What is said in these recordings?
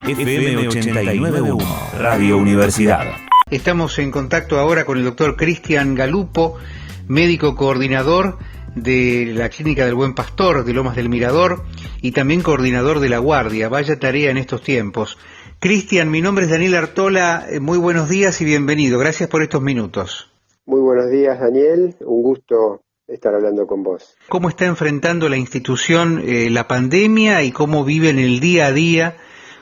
FM 89.1, Radio Universidad. Estamos en contacto ahora con el doctor Cristian Galupo, médico coordinador de la Clínica del Buen Pastor de Lomas del Mirador y también coordinador de La Guardia. Vaya tarea en estos tiempos. Cristian, mi nombre es Daniel Artola, muy buenos días y bienvenido. Gracias por estos minutos. Muy buenos días, Daniel. Un gusto estar hablando con vos. ¿Cómo está enfrentando la institución la pandemia y cómo viven el día a día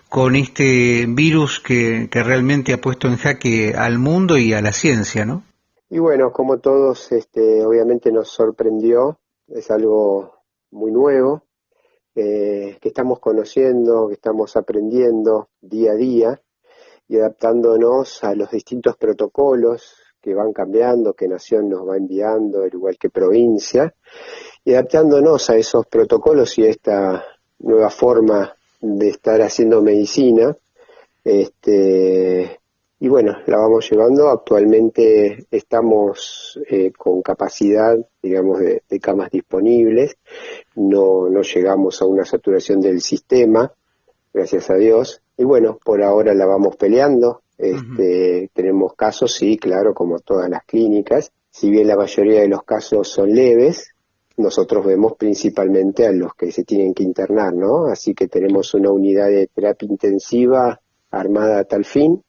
con este virus que realmente ha puesto en jaque al mundo y a la ciencia, ¿no? Y bueno, como todos, obviamente nos sorprendió, es algo muy nuevo, que estamos conociendo, que estamos aprendiendo día a día y adaptándonos a los distintos protocolos que van cambiando, que Nación nos va enviando, al igual que provincia, y adaptándonos a esos protocolos y a esta nueva forma de estar haciendo medicina, y bueno, la vamos llevando. Actualmente estamos con capacidad, digamos, de camas disponibles, no llegamos a una saturación del sistema, gracias a Dios, y bueno, por ahora la vamos peleando. Tenemos casos, sí, claro, como todas las clínicas, si bien la mayoría de los casos son leves, nosotros vemos principalmente a los que se tienen que internar, ¿no? Así que tenemos una unidad de terapia intensiva armada a tal fin,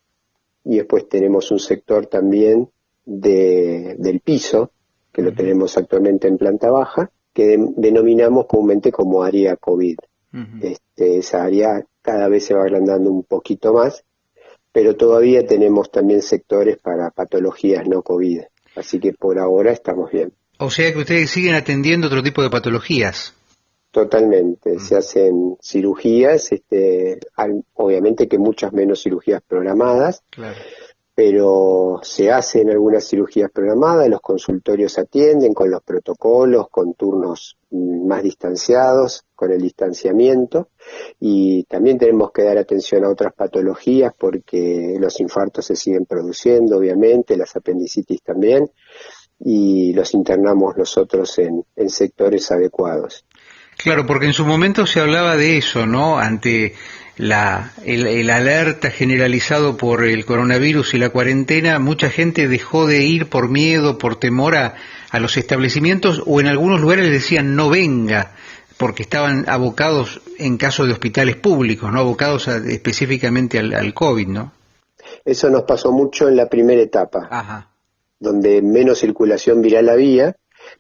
y después tenemos un sector también del piso, que lo tenemos actualmente en planta baja, que denominamos comúnmente como área COVID. Esa área cada vez se va agrandando un poquito más, pero todavía tenemos también sectores para patologías no COVID, así que por ahora estamos bien. O sea que ustedes siguen atendiendo otro tipo de patologías. Totalmente, se hacen cirugías, obviamente que muchas menos cirugías programadas, claro, pero se hacen algunas cirugías programadas, los consultorios atienden con los protocolos, con turnos más distanciados, con el distanciamiento, y también tenemos que dar atención a otras patologías porque los infartos se siguen produciendo, obviamente, las apendicitis también, y los internamos nosotros en sectores adecuados. Claro, porque en su momento se hablaba de eso, ¿no? Ante el alerta generalizado por el coronavirus y la cuarentena, mucha gente dejó de ir por miedo, por temor a los establecimientos, o en algunos lugares les decían no venga, porque estaban abocados en caso de hospitales públicos, ¿no? Abocados específicamente al COVID, ¿no? Eso nos pasó mucho en la primera etapa. Ajá. Donde menos circulación viral había,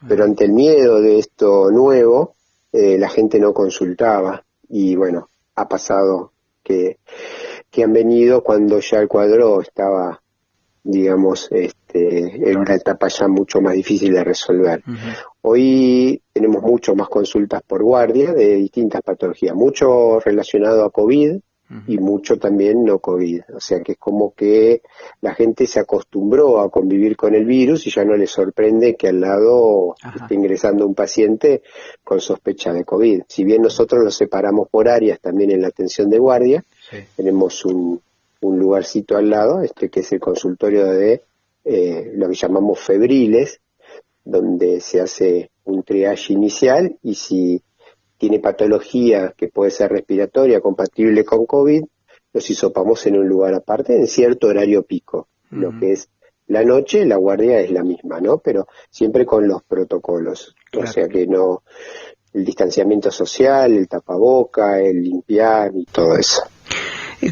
pero ante el miedo de esto nuevo, la gente no consultaba, y bueno, ha pasado que han venido cuando ya el cuadro estaba, digamos, en una etapa ya mucho más difícil de resolver. Hoy tenemos mucho más consultas por guardia de distintas patologías, mucho relacionado a COVID, y mucho también no COVID, o sea que es como que la gente se acostumbró a convivir con el virus y ya no le sorprende que al lado esté ingresando un paciente con sospecha de COVID. Si bien nosotros lo separamos por áreas también en la atención de guardia, sí, tenemos un lugarcito al lado, que es el consultorio de lo que llamamos febriles, donde se hace un triage inicial, y si tiene patología que puede ser respiratoria compatible con COVID, los hisopamos en un lugar aparte en cierto horario pico. Lo que es la noche, la guardia es la misma, ¿no? Pero siempre con los protocolos. Claro. O sea que no, el distanciamiento social, el tapaboca, el limpiar y todo eso.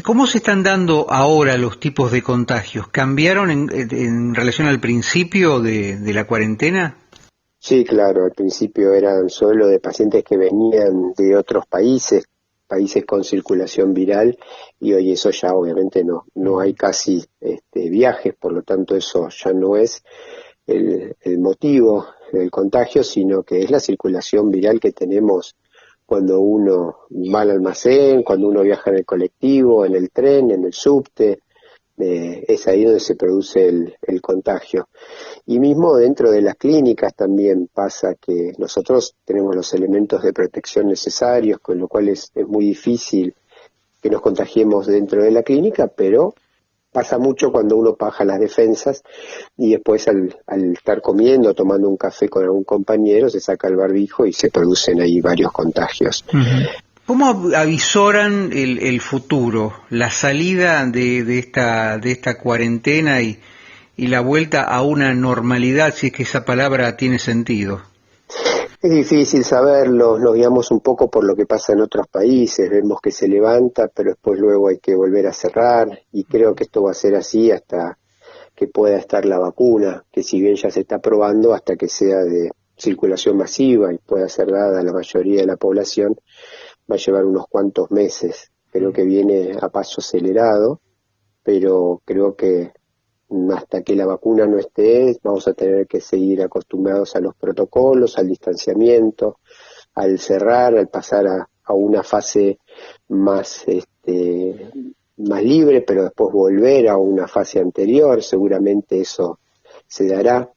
¿Cómo se están dando ahora los tipos de contagios? ¿Cambiaron en relación al principio de la cuarentena? Sí, claro, al principio eran solo de pacientes que venían de otros países con circulación viral, y hoy eso ya obviamente no hay casi viajes, por lo tanto eso ya no es el motivo del contagio, sino que es la circulación viral que tenemos cuando uno va al almacén, cuando uno viaja en el colectivo, en el tren, en el subte. Es ahí donde se produce el contagio. Y mismo dentro de las clínicas también pasa que nosotros tenemos los elementos de protección necesarios, con lo cual es muy difícil que nos contagiemos dentro de la clínica, pero pasa mucho cuando uno baja las defensas y después al estar comiendo, tomando un café con algún compañero, se saca el barbijo y se producen ahí varios contagios. ¿Cómo avisoran el futuro, la salida de esta cuarentena y la vuelta a una normalidad, si es que esa palabra tiene sentido? Es difícil saberlo, nos guiamos un poco por lo que pasa en otros países, vemos que se levanta, pero después luego hay que volver a cerrar, y creo que esto va a ser así hasta que pueda estar la vacuna, que si bien ya se está probando, hasta que sea de circulación masiva y pueda ser dada a la mayoría de la población, va a llevar unos cuantos meses. Creo que viene a paso acelerado, pero creo que hasta que la vacuna no esté, vamos a tener que seguir acostumbrados a los protocolos, al distanciamiento, al cerrar, al pasar a una fase más más libre, pero después volver a una fase anterior. Seguramente eso se dará,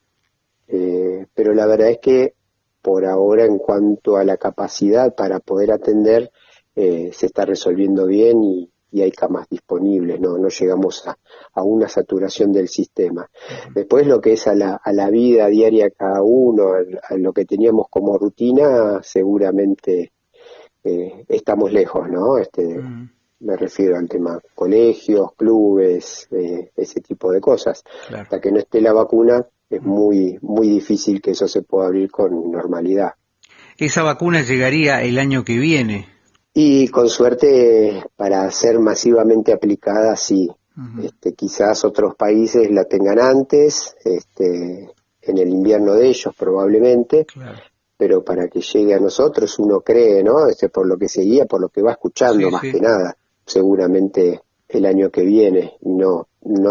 pero la verdad es que por ahora, en cuanto a la capacidad para poder atender, se está resolviendo bien y hay camas disponibles, no llegamos a una saturación del sistema. Después, lo que es a la vida diaria cada uno, a lo que teníamos como rutina, seguramente estamos lejos, ¿no? Me refiero al tema colegios, clubes, ese tipo de cosas. Claro. Hasta que no esté la vacuna, es muy difícil que eso se pueda abrir con normalidad. ¿Esa vacuna llegaría el año que viene? Y con suerte, para ser masivamente aplicada, sí. Quizás otros países la tengan antes, en el invierno de ellos probablemente, claro. Pero para que llegue a nosotros, uno cree, ¿no? Por lo que seguía, por lo que va escuchando, sí, más que nada, seguramente el año que viene, no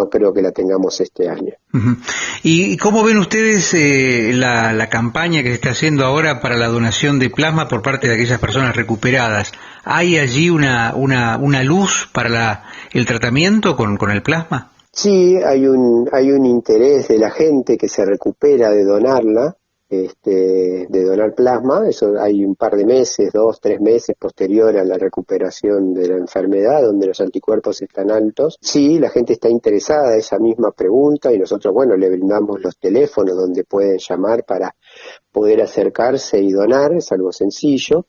creo que la tengamos este año. ¿Y cómo ven ustedes la campaña que se está haciendo ahora para la donación de plasma por parte de aquellas personas recuperadas? ¿Hay allí una luz para el tratamiento con el plasma? Sí, hay un interés de la gente que se recupera de donarla, de donar plasma. Eso hay un par de meses, 2, 3 meses posterior a la recuperación de la enfermedad, donde los anticuerpos están altos. Sí, la gente está interesada, esa misma pregunta, y nosotros, le brindamos los teléfonos donde pueden llamar para poder acercarse y donar. Es algo sencillo,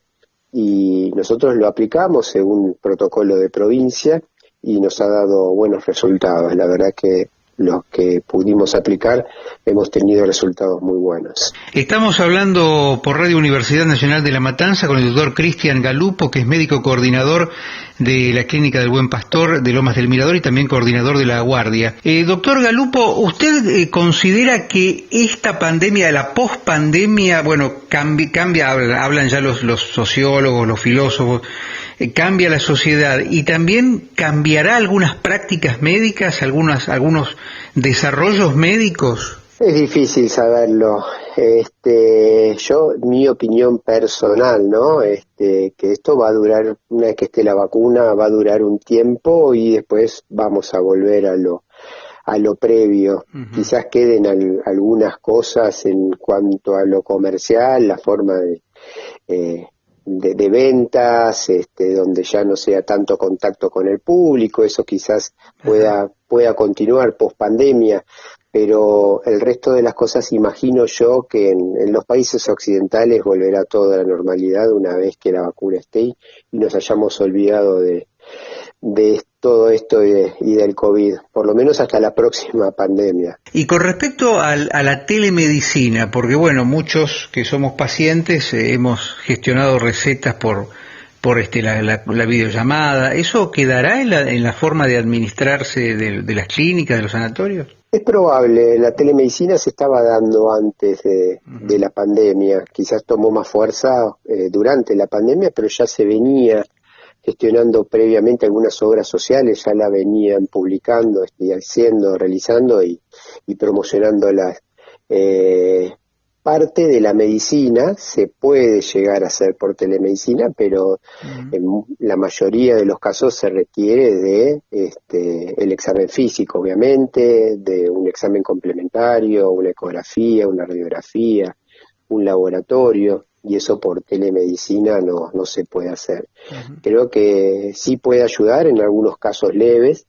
y nosotros lo aplicamos según protocolo de provincia y nos ha dado buenos resultados. La verdad que los que pudimos aplicar hemos tenido resultados muy buenos. Estamos hablando por Radio Universidad Nacional de La Matanza con el doctor Cristian Galupo, que es médico coordinador de la Clínica del Buen Pastor de Lomas del Mirador y también coordinador de La Guardia. Doctor Galupo, ¿usted considera que esta pandemia, la pospandemia, cambia, hablan ya los sociólogos, los filósofos, cambia la sociedad y también cambiará algunas prácticas médicas, algunos desarrollos médicos? Es difícil saberlo. Mi opinión personal, ¿no? Que esto va a durar, una vez que esté la vacuna, va a durar un tiempo y después vamos a volver a lo previo. Uh-huh. Quizás queden algunas cosas en cuanto a lo comercial, la forma de ventas, donde ya no sea tanto contacto con el público. Eso quizás pueda continuar post pandemia, pero el resto de las cosas, imagino yo que en los países occidentales volverá todo a la normalidad una vez que la vacuna esté y nos hayamos olvidado de todo esto y del COVID, por lo menos hasta la próxima pandemia. Y con respecto a la telemedicina, porque muchos que somos pacientes hemos gestionado recetas por la videollamada, ¿eso quedará en la forma de administrarse de las clínicas, de los sanatorios? Es probable. La telemedicina se estaba dando antes de la pandemia, quizás tomó más fuerza durante la pandemia, pero ya se venía gestionando previamente. Algunas obras sociales ya la venían publicando, realizando y promocionándolas. Parte de la medicina se puede llegar a hacer por telemedicina, pero en la mayoría de los casos se requiere de el examen físico, obviamente, de un examen complementario, una ecografía, una radiografía, un laboratorio, y eso por telemedicina no se puede hacer. Uh-huh. Creo que sí puede ayudar en algunos casos leves,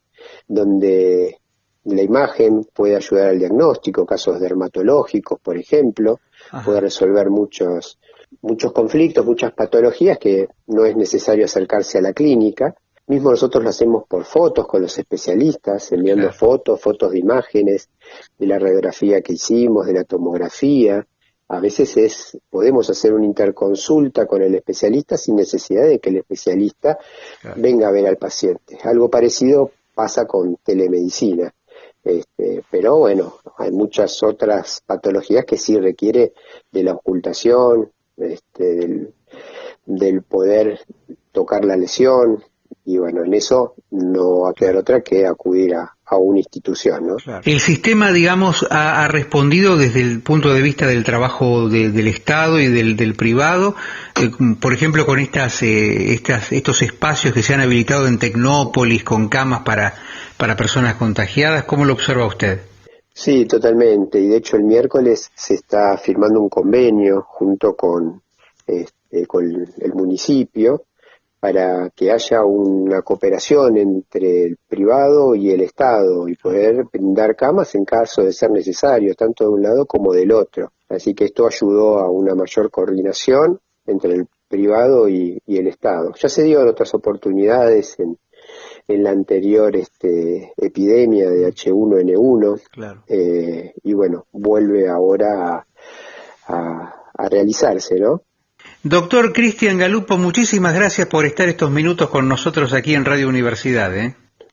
donde la imagen puede ayudar al diagnóstico, casos dermatológicos, por ejemplo. Ajá. Puede resolver muchos muchos conflictos, muchas patologías que no es necesario acercarse a la clínica. Mismo nosotros lo hacemos por fotos con los especialistas, enviando fotos de imágenes, de la radiografía que hicimos, de la tomografía. A veces podemos hacer una interconsulta con el especialista sin necesidad de que el especialista venga a ver al paciente. Algo parecido pasa con telemedicina. Pero bueno, hay muchas otras patologías que sí requiere de la ocultación, del poder tocar la lesión, y bueno, en eso no va a quedar otra que acudir a una institución, ¿no? Claro. El sistema, digamos, ha respondido desde el punto de vista del trabajo del Estado y del privado, por ejemplo, con estos espacios que se han habilitado en Tecnópolis con camas para personas contagiadas. ¿Cómo lo observa usted? Sí, totalmente, y de hecho el miércoles se está firmando un convenio junto con el municipio para que haya una cooperación entre el privado y el Estado y poder brindar camas en caso de ser necesario, tanto de un lado como del otro. Así que esto ayudó a una mayor coordinación entre el privado y el Estado. Ya se dio en otras oportunidades en la anterior epidemia de H1N1, claro. Y bueno, vuelve ahora a realizarse, ¿no? Doctor Cristian Galupo, muchísimas gracias por estar estos minutos con nosotros aquí en Radio Universidad.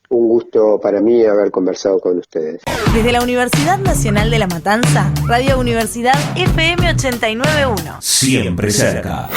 Un gusto para mí haber conversado con ustedes. Desde la Universidad Nacional de La Matanza, Radio Universidad FM 89.1. Siempre cerca.